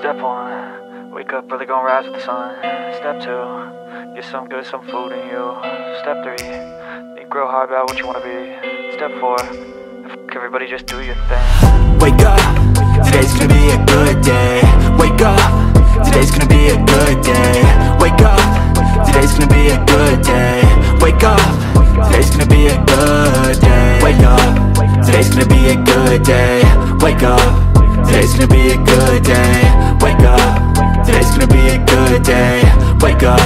Step 1, wake up early, gonna rise with the sun. Step 2, get some good, some food in you. Step 3, think real hard about what you wanna be. Step 4, fuck everybody, just do your thing. Wake up, today's gonna be a good day. Wake up, today's gonna be a good day. Wake up, today's gonna be a good day. Wake up, today's gonna be a good day. Wake up, today's gonna be a good day. Wake up, today's gonna be a good day. Wake up, today's gonna be a good day. Wake up,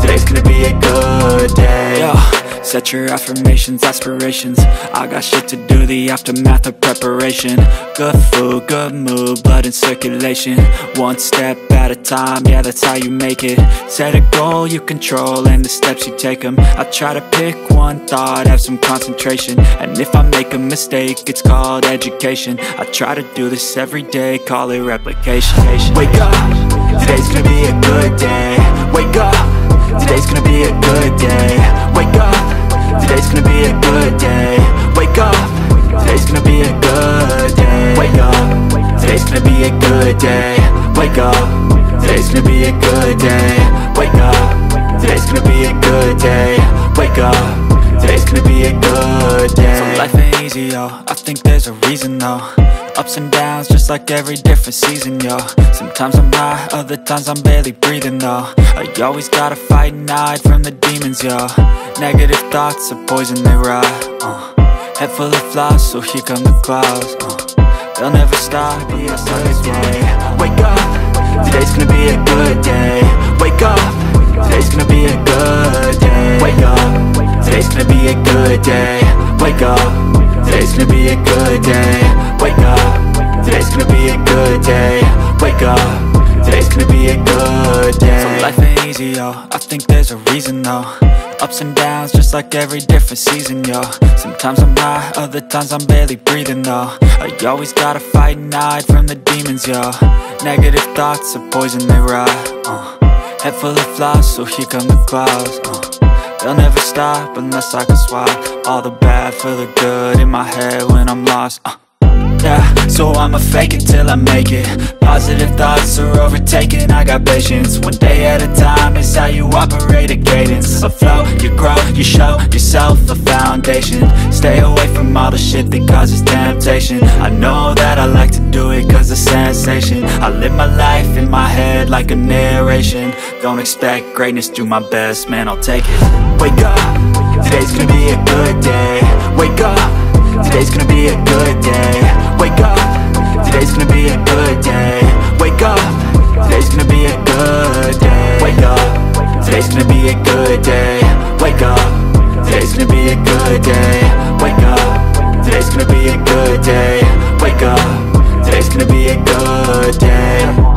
today's gonna be a good day. Yo, set your affirmations, aspirations. I got shit to do, the aftermath of preparation. Good food, good mood, blood in circulation. One step at a time, yeah, that's how you make it. Set a goal you control and the steps you take them. I try to pick one thought, have some concentration. And if I make a mistake, it's called education. I try to do this every day, call it replication. Wake up, today's gonna be a good day. Wake up, today's gonna be a good day. Wake up, today's gonna be a good day. Wake up, today's gonna be a good day. Wake up, today's gonna be a good day. Wake up, today's gonna be a good day. Wake up, today's gonna be a good day. Wake up, today's gonna be a good day. So life ain't easy, yo, I think there's a reason though. Ups and downs, just like every different season, yo. Sometimes I'm high, other times I'm barely breathing, though. I always gotta fight and hide from the demons, yo. Negative thoughts are poison, they rot. Head full of flies, so here come the clouds. They'll never stop, be a good day. Wake up, today's gonna be a good day. Wake up, today's gonna be a good day. Wake up, today's gonna be a good day. Wake up, today's gonna be a good day. Wake up, today's gonna be a good day. Wake up, today's gonna be a good day. So life ain't easy, yo, I think there's a reason though. Ups and downs, just like every different season, yo. Sometimes I'm high, other times I'm barely breathing, though. I always gotta fight and hide from the demons, yo. Negative thoughts are poison, they rot. Head full of flies, so here come the clouds. They'll never stop unless I can swap all the bad for the good in my head when I'm lost. Yeah, so I'ma fake it till I make it. Positive thoughts are overtaken, I got patience. One day at a time is how you operate a cadence. A flow, you grow, you show yourself a foundation. Stay away from all the shit that causes temptation. I know that I like to do it cause it's sensation. I live my life in my head like a narration. Don't expect greatness, do my best, man, I'll take it. Wake up, today's gonna be a good day. Wake up, today's gonna be a good day. Wake up, today's gonna be a good day. Wake up, today's gonna be a good day. Wake up, today's gonna be a good day. Wake up, today's gonna be a good day. Wake up, today's gonna be a good day. Wake up, today's gonna be a good day.